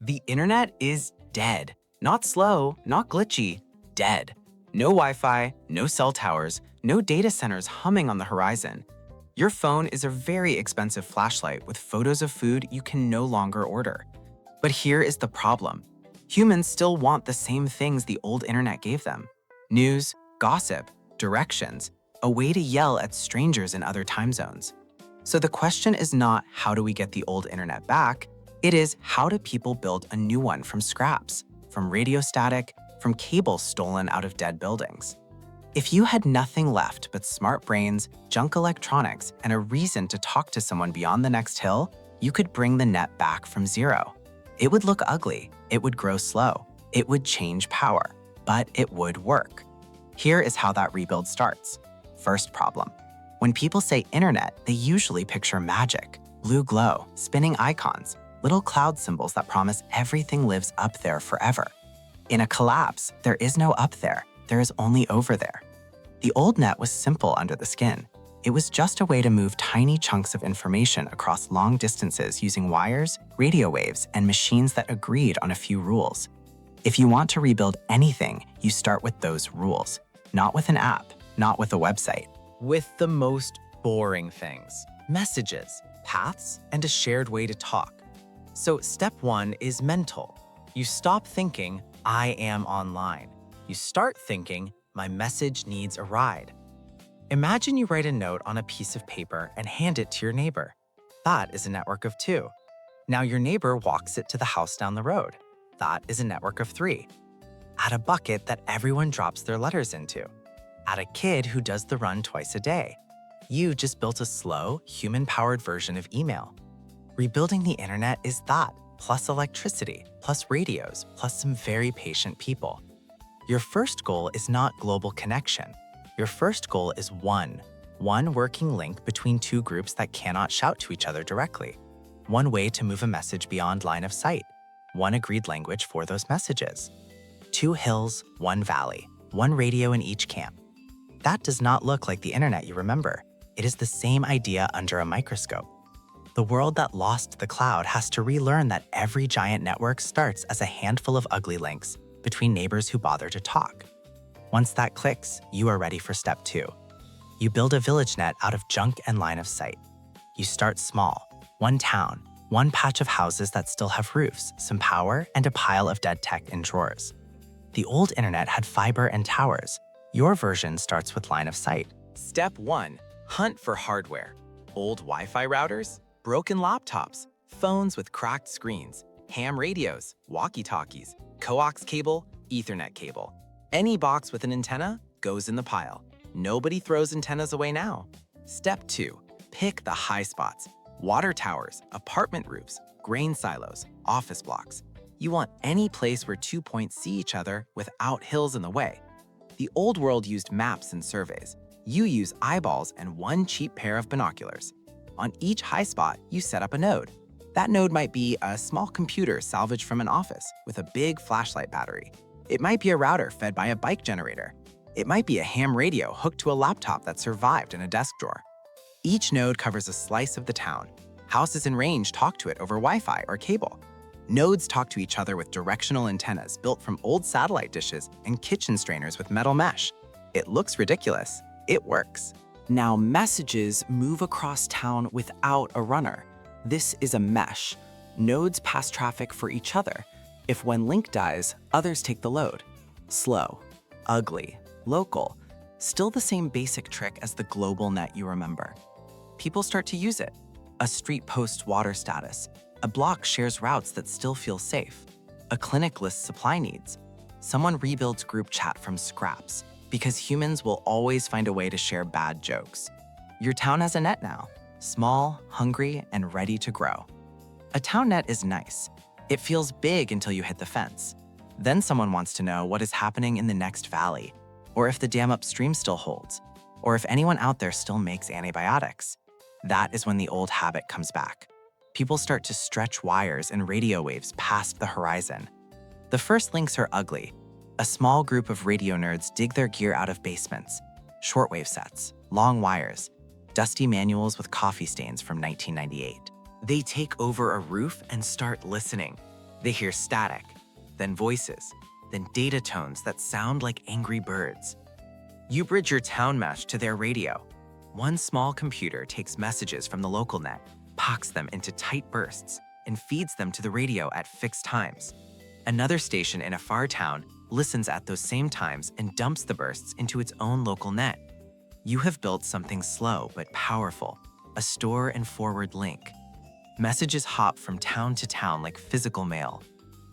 The internet is dead. Not slow, not glitchy, dead. No Wi-Fi, no cell towers, no data centers humming on the horizon. Your phone is a very expensive flashlight with photos of food you can no longer order. But here is the problem. Humans still want the same things the old internet gave them. News, gossip, directions, a way to yell at strangers in other time zones. So the question is not how do we get the old internet back, it is how do people build a new one from scraps, from radio static, from cables stolen out of dead buildings. If you had nothing left but smart brains, junk electronics, and a reason to talk to someone beyond the next hill, you could bring the net back from zero. It would look ugly, it would grow slow, it would change power, but it would work. Here is how that rebuild starts. First problem. When people say internet, they usually picture magic, blue glow, spinning icons, little cloud symbols that promise everything lives up there forever. In a collapse, there is no up there is only over there. The old net was simple under the skin. It was just a way to move tiny chunks of information across long distances using wires, radio waves, and machines that agreed on a few rules. If you want to rebuild anything, you start with those rules, not with an app, not with a website. With the most boring things, messages, paths, and a shared way to talk. So step one is mental. You stop thinking, I am online. You start thinking, my message needs a ride. Imagine you write a note on a piece of paper and hand it to your neighbor. That is a network of 2. Now your neighbor walks it to the house down the road. That is a network of 3. Add a bucket that everyone drops their letters into. Add a kid who does the run twice a day. You just built a slow, human-powered version of email. Rebuilding the internet is that, plus electricity, plus radios, plus some very patient people. Your first goal is not global connection. Your first goal is one working link between 2 groups that cannot shout to each other directly. One way to move a message beyond line of sight. One agreed language for those messages. 2 hills, 1 valley, 1 radio in each camp. That does not look like the internet you remember. It is the same idea under a microscope. The world that lost the cloud has to relearn that every giant network starts as a handful of ugly links between neighbors who bother to talk. Once that clicks, you are ready for step 2. You build a village net out of junk and line of sight. You start small, 1 town, 1 patch of houses that still have roofs, some power, and a pile of dead tech in drawers. The old internet had fiber and towers. Your version starts with line of sight. Step 1, hunt for hardware. Old Wi-Fi routers, broken laptops, phones with cracked screens, ham radios, walkie-talkies, coax cable, Ethernet cable. Any box with an antenna goes in the pile. Nobody throws antennas away now. Step 2, pick the high spots. Water towers, apartment roofs, grain silos, office blocks. You want any place where 2 points see each other without hills in the way. The old world used maps and surveys. You use eyeballs and 1 cheap pair of binoculars. On each high spot, you set up a node. That node might be a small computer salvaged from an office with a big flashlight battery. It might be a router fed by a bike generator. It might be a ham radio hooked to a laptop that survived in a desk drawer. Each node covers a slice of the town. Houses in range talk to it over Wi-Fi or cable. Nodes talk to each other with directional antennas built from old satellite dishes and kitchen strainers with metal mesh. It looks ridiculous. It works. Now messages move across town without a runner. This is a mesh. Nodes pass traffic for each other. If one link dies, others take the load. Slow, ugly, local. Still the same basic trick as the global net you remember. People start to use it. A street posts water status. A block shares routes that still feel safe. A clinic lists supply needs. Someone rebuilds group chat from scraps, because humans will always find a way to share bad jokes. Your town has a net now, small, hungry, and ready to grow. A town net is nice. It feels big until you hit the fence. Then someone wants to know what is happening in the next valley, or if the dam upstream still holds, or if anyone out there still makes antibiotics. That is when the old habit comes back. People start to stretch wires and radio waves past the horizon. The first links are ugly. A small group of radio nerds dig their gear out of basements. Shortwave sets, long wires, dusty manuals with coffee stains from 1998. They take over a roof and start listening. They hear static, then voices, then data tones that sound like angry birds. You bridge your town mesh to their radio. One small computer takes messages from the local net, packs them into tight bursts, and feeds them to the radio at fixed times. Another station in a far town listens at those same times and dumps the bursts into its own local net. You have built something slow but powerful, a store and forward link. Messages hop from town to town like physical mail.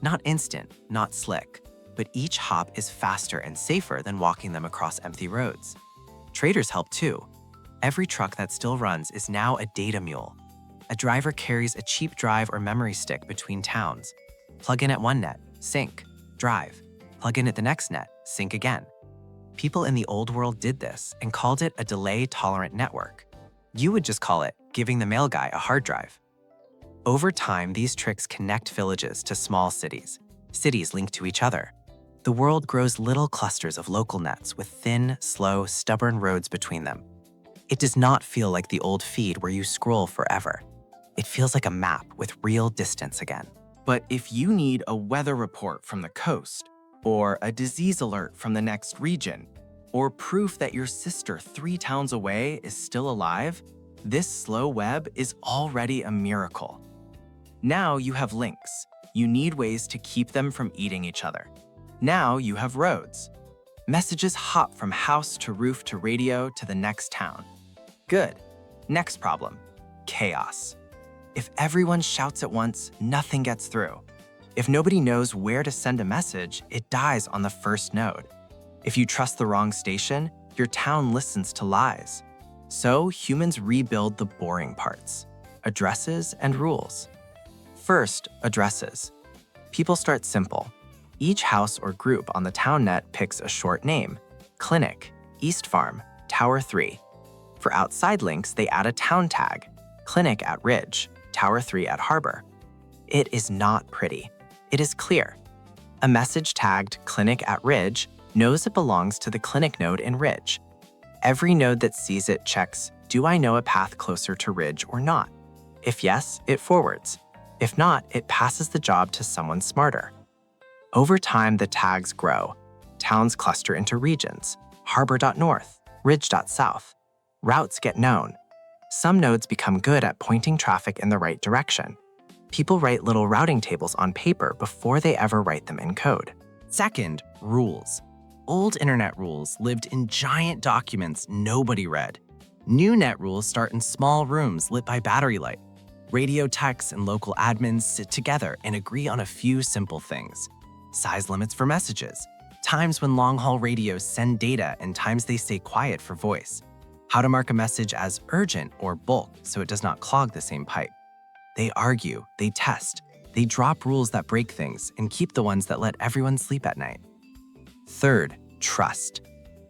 Not instant, not slick, but each hop is faster and safer than walking them across empty roads. Traders help too. Every truck that still runs is now a data mule. A driver carries a cheap drive or memory stick between towns. Plug in at one net, sync, drive. Plug in at the next net, sync again. People in the old world did this and called it a delay-tolerant network. You would just call it giving the mail guy a hard drive. Over time, these tricks connect villages to small cities. Cities link to each other. The world grows little clusters of local nets with thin, slow, stubborn roads between them. It does not feel like the old feed where you scroll forever. It feels like a map with real distance again. But if you need a weather report from the coast, or a disease alert from the next region, or proof that your sister 3 towns away is still alive, this slow web is already a miracle. Now you have links. You need ways to keep them from eating each other. Now you have roads. Messages hop from house to roof to radio to the next town. Good. Next problem, chaos. If everyone shouts at once, nothing gets through. If nobody knows where to send a message, it dies on the first node. If you trust the wrong station, your town listens to lies. So humans rebuild the boring parts, addresses and rules. First, addresses. People start simple. Each house or group on the town net picks a short name: Clinic, East Farm, Tower 3. For outside links, they add a town tag: Clinic at Ridge, Tower 3 at Harbor. It is not pretty. It is clear. A message tagged Clinic at Ridge knows it belongs to the Clinic node in Ridge. Every node that sees it checks, do I know a path closer to Ridge or not? If yes, it forwards. If not, it passes the job to someone smarter. Over time, the tags grow. Towns cluster into regions: harbor.north, ridge.south. Routes get known. Some nodes become good at pointing traffic in the right direction. People write little routing tables on paper before they ever write them in code. Second, rules. Old internet rules lived in giant documents nobody read. New net rules start in small rooms lit by battery light. Radio techs and local admins sit together and agree on a few simple things: size limits for messages, times when long-haul radios send data and times they stay quiet for voice, how to mark a message as urgent or bulk so it does not clog the same pipe. They argue, they test, they drop rules that break things and keep the ones that let everyone sleep at night. Third, trust.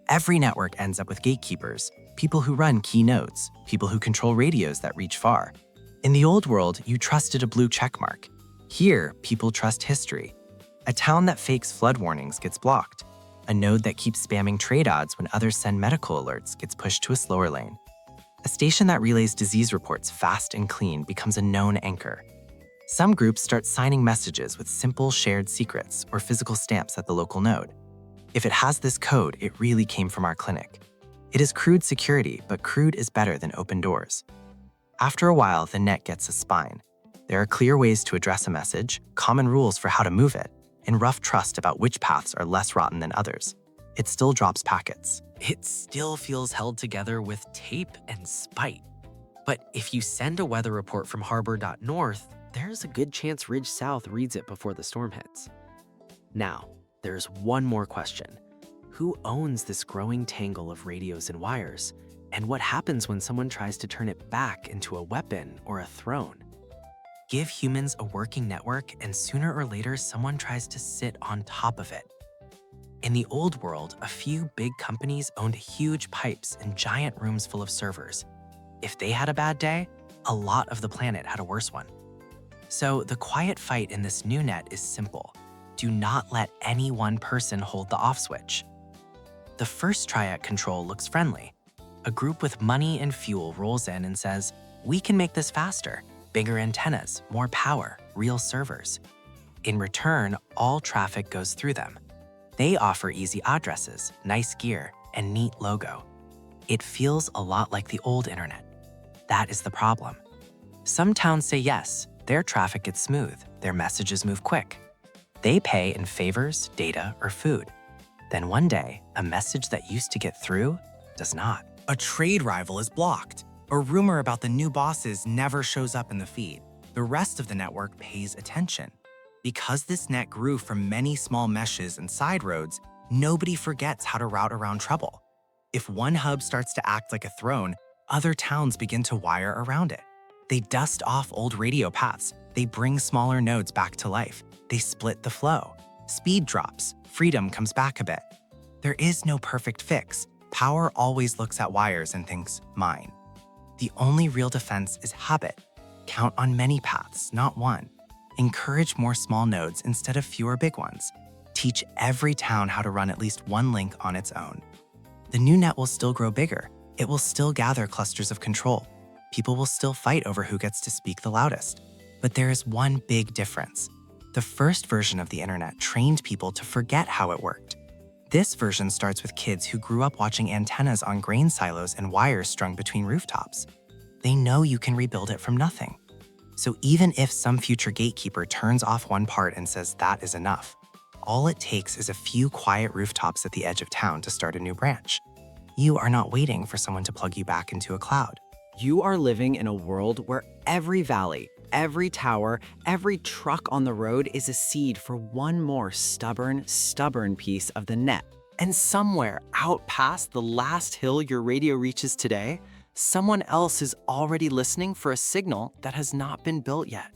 Every network ends up with gatekeepers, people who run key nodes, people who control radios that reach far. In the old world, you trusted a blue checkmark. Here, people trust history. A town that fakes flood warnings gets blocked. A node that keeps spamming trade odds when others send medical alerts gets pushed to a slower lane. A station that relays disease reports fast and clean becomes a known anchor. Some groups start signing messages with simple shared secrets or physical stamps at the local node. If it has this code, it really came from our clinic. It is crude security, but crude is better than open doors. After a while, the net gets a spine. There are clear ways to address a message, common rules for how to move it, and rough trust about which paths are less rotten than others. It still drops packets. It still feels held together with tape and spite. But if you send a weather report from harbor.north, there's a good chance Ridge South reads it before the storm hits. Now, there's one more question. Who owns this growing tangle of radios and wires? And what happens when someone tries to turn it back into a weapon or a throne? Give humans a working network, and sooner or later, someone tries to sit on top of it. In the old world, a few big companies owned huge pipes and giant rooms full of servers. If they had a bad day, a lot of the planet had a worse one. So the quiet fight in this new net is simple. Do not let any one person hold the off switch. The first try at control looks friendly. A group with money and fuel rolls in and says, we can make this faster. Bigger antennas, more power, real servers. In return, all traffic goes through them. They offer easy addresses, nice gear, and neat logo. It feels a lot like the old internet. That is the problem. Some towns say yes, their traffic gets smooth, their messages move quick. They pay in favors, data, or food. Then one day, a message that used to get through does not. A trade rival is blocked. A rumor about the new bosses never shows up in the feed. The rest of the network pays attention. Because this net grew from many small meshes and side roads, nobody forgets how to route around trouble. If one hub starts to act like a throne, other towns begin to wire around it. They dust off old radio paths. They bring smaller nodes back to life. They split the flow. Speed drops. Freedom comes back a bit. There is no perfect fix. Power always looks at wires and thinks, mine. The only real defense is habit. Count on many paths, not one. Encourage more small nodes instead of fewer big ones. Teach every town how to run at least one link on its own. The new net will still grow bigger. It will still gather clusters of control. People will still fight over who gets to speak the loudest. But there is one big difference. The first version of the internet trained people to forget how it worked. This version starts with kids who grew up watching antennas on grain silos and wires strung between rooftops. They know you can rebuild it from nothing. So even if some future gatekeeper turns off one part and says that is enough, all it takes is a few quiet rooftops at the edge of town to start a new branch. You are not waiting for someone to plug you back into a cloud. You are living in a world where every valley, every tower, every truck on the road is a seed for one more stubborn piece of the net. And somewhere out past the last hill your radio reaches today, someone else is already listening for a signal that has not been built yet.